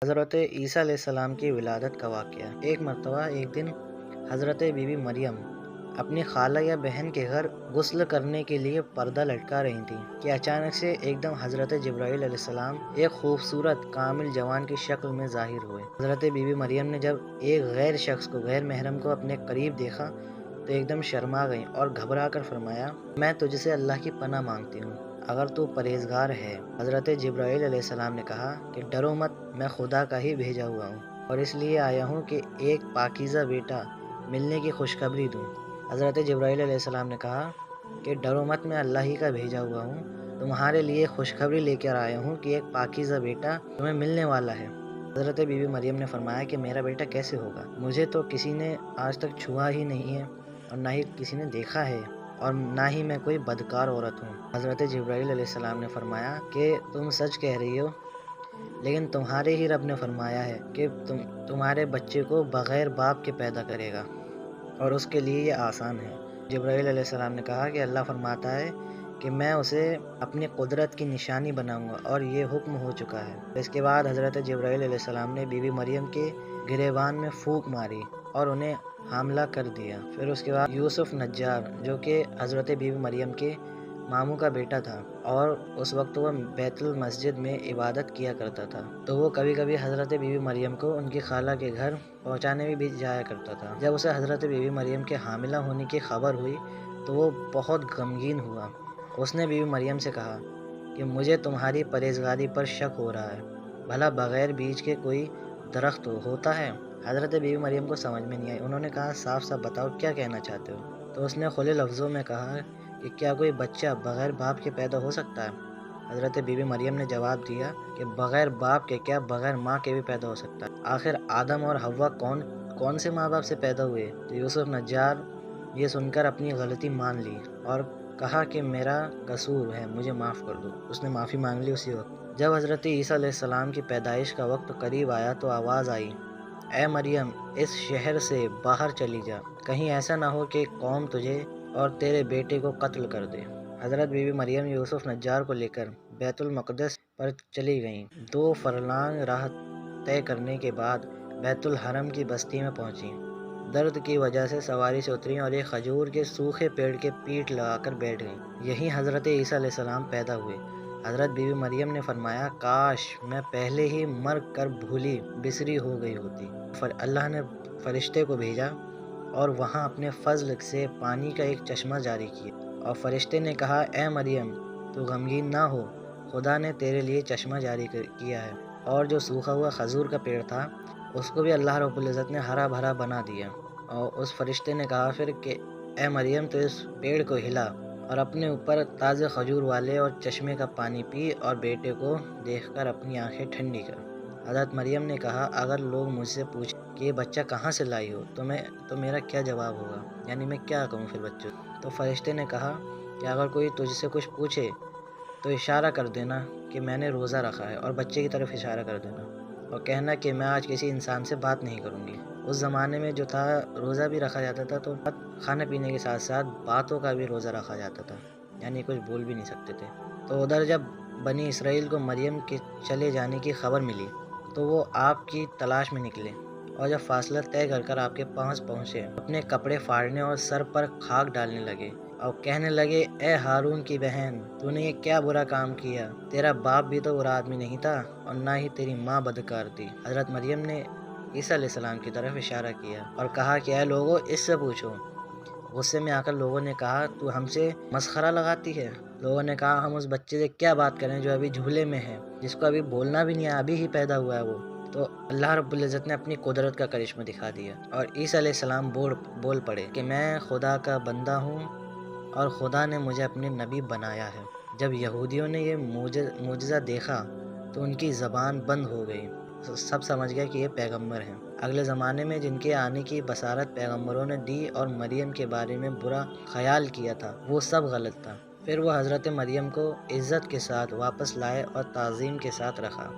حضرت عیسیٰ علیہ السلام کی ولادت کا واقعہ۔ ایک مرتبہ ایک دن حضرت بی بی مریم اپنی خالہ یا بہن کے گھر غسل کرنے کے لیے پردہ لٹکا رہی تھیں کہ اچانک سے ایک دم حضرت جبرائیل علیہ السلام ایک خوبصورت کامل جوان کی شکل میں ظاہر ہوئے۔ حضرت بی بی مریم نے جب ایک غیر شخص کو، غیر محرم کو اپنے قریب دیکھا تو ایک دم شرما گئیں اور گھبرا کر فرمایا، میں تجھ سے اللہ کی پناہ مانگتی ہوں اگر تو پرہیزگار ہے۔ حضرت جبرائیل علیہ السلام نے کہا کہ ڈرو مت، میں خدا کا ہی بھیجا ہوا ہوں اور اس لیے آیا ہوں کہ ایک پاکیزہ بیٹا ملنے کی خوشخبری دوں۔ حضرت جبرائیل علیہ السلام نے کہا کہ ڈرو مت، میں اللہ ہی کا بھیجا ہوا ہوں، تمہارے لیے خوشخبری لے کر آیا ہوں کہ ایک پاکیزہ بیٹا تمہیں ملنے والا ہے۔ حضرت بی بی مریم نے فرمایا کہ میرا بیٹا کیسے ہوگا؟ مجھے تو کسی نے آج تک چھوا ہی نہیں ہے اور نہ ہی کسی نے دیکھا ہے اور نہ ہی میں کوئی بدکار عورت ہوں۔ حضرت جبرائیل علیہ السلام نے فرمایا کہ تم سچ کہہ رہی ہو، لیکن تمہارے ہی رب نے فرمایا ہے کہ تمہارے بچے کو بغیر باپ کے پیدا کرے گا اور اس کے لیے یہ آسان ہے۔ جبرائیل علیہ السلام نے کہا کہ اللہ فرماتا ہے کہ میں اسے اپنی قدرت کی نشانی بناؤں گا اور یہ حکم ہو چکا ہے۔ اس کے بعد حضرت جبرائیل علیہ السلام نے بی بی مریم کے گریبان میں پھونک ماری اور انہیں حاملہ کر دیا۔ پھر اس کے بعد یوسف نجار، جو کہ حضرت بی بی مریم کے ماموں کا بیٹا تھا اور اس وقت وہ بیت المسجد میں عبادت کیا کرتا تھا، تو وہ کبھی کبھی حضرت بی بی مریم کو ان کی خالہ کے گھر پہنچانے بھی جایا کرتا تھا۔ جب اسے حضرت بی بی مریم کے حاملہ ہونے کی خبر ہوئی تو وہ بہت غمگین ہوا۔ اس نے بی بی مریم سے کہا کہ مجھے تمہاری پرہیزگاری پر شک ہو رہا ہے، بھلا بغیر بیج کے کوئی درخت ہوتا ہے؟ حضرت بی بی مریم کو سمجھ میں نہیں آئی۔ انہوں نے کہا صاف صاف بتاؤ کیا کہنا چاہتے ہو؟ تو اس نے کھلے لفظوں میں کہا کہ کیا کوئی بچہ بغیر باپ کے پیدا ہو سکتا ہے؟ حضرت بی بی مریم نے جواب دیا کہ بغیر باپ کے کیا، بغیر ماں کے بھی پیدا ہو سکتا ہے۔ آخر آدم اور حوا کون سے ماں باپ سے پیدا ہوئے؟ تو یوسف نجار یہ سن کر اپنی غلطی مان لی اور کہا کہ میرا قصور ہے، مجھے معاف کر دو۔ اس نے معافی مانگ لی اسی وقت۔ جب حضرت عیسیٰ علیہ السلام کی پیدائش کا وقت قریب آیا تو آواز آئی، اے مریم اس شہر سے باہر چلی جا، کہیں ایسا نہ ہو کہ قوم تجھے اور تیرے بیٹے کو قتل کر دے۔ حضرت بی بی مریم یوسف نجار کو لے کر بیت المقدس پر چلی گئیں۔ 2 فرلانگ راہ طے کرنے کے بعد بیت الحرم کی بستی میں پہنچیں۔ درد کی وجہ سے سواری سے اتریں اور ایک کھجور کے سوکھے پیڑ کے پیٹ لگا کر بیٹھ گئیں۔ یہیں حضرت عیسیٰ علیہ السلام پیدا ہوئے۔ حضرت بی بی مریم نے فرمایا کاش میں پہلے ہی مر کر بھولی بسری ہو گئی ہوتی۔ اللہ نے فرشتے کو بھیجا اور وہاں اپنے فضل سے پانی کا ایک چشمہ جاری کیا اور فرشتے نے کہا اے مریم تو غمگین نہ ہو، خدا نے تیرے لیے چشمہ جاری کیا ہے۔ اور جو سوکھا ہوا کھجور کا پیڑ تھا اس کو بھی اللہ رب العزت نے ہرا بھرا بنا دیا۔ اور اس فرشتے نے کہا پھر کہ اے مریم تو اس پیڑ کو ہلا اور اپنے اوپر تازہ کھجور والے اور چشمے کا پانی پی اور بیٹے کو دیکھ کر اپنی آنکھیں ٹھنڈی کر۔ حضرت مریم نے کہا اگر لوگ مجھ سے پوچھیں کہ یہ بچہ کہاں سے لائی ہو تو میرا کیا جواب ہوگا؟ یعنی میں کیا کہوں پھر بچوں؟ تو فرشتے نے کہا کہ اگر کوئی تجھ سے کچھ پوچھے تو اشارہ کر دینا کہ میں نے روزہ رکھا ہے اور بچے کی طرف اشارہ کر دینا اور کہنا کہ میں آج کسی انسان سے بات نہیں کروں گی۔ اس زمانے میں جو تھا روزہ بھی رکھا جاتا تھا تو کھانے پینے کے ساتھ ساتھ باتوں کا بھی روزہ رکھا جاتا تھا، یعنی کچھ بول بھی نہیں سکتے تھے۔ تو ادھر جب بنی اسرائیل کو مریم کے چلے جانے کی خبر ملی تو وہ آپ کی تلاش میں نکلے اور جب فاصلہ طے کر کر آپ کے پاس پہنچے اپنے کپڑے پھاڑنے اور سر پر خاک ڈالنے لگے اور کہنے لگے اے ہارون کی بہن تو نے یہ کیا برا کام کیا؟ تیرا باپ بھی تو برا آدمی نہیں تھا اور نہ ہی تیری ماں بدکار تھی۔ حضرت مریم نے عیسیٰ علیہ السلام کی طرف اشارہ کیا اور کہا کہ اے لوگوں اس سے پوچھو۔ غصے میں آ کر لوگوں نے کہا تو ہم سے مسخرہ لگاتی ہے؟ لوگوں نے کہا ہم اس بچے سے کیا بات کریں جو ابھی جھولے میں ہے، جس کو ابھی بولنا بھی نہیں ہے، ابھی ہی پیدا ہوا ہے وہ۔ تو اللہ رب العزت نے اپنی قدرت کا کرشمہ دکھا دیا اور عیسیٰ علیہ السلام بول پڑے کہ میں خدا کا بندہ ہوں اور خدا نے مجھے اپنے نبی بنایا ہے۔ جب یہودیوں نے یہ معجزہ دیکھا تو ان کی زبان بند ہو گئی، سب سمجھ گئے کہ یہ پیغمبر ہیں۔ اگلے زمانے میں جن کے آنے کی بشارت پیغمبروں نے دی اور مریم کے بارے میں برا خیال کیا تھا وہ سب غلط تھا۔ پھر وہ حضرت مریم کو عزت کے ساتھ واپس لائے اور تعظیم کے ساتھ رکھا۔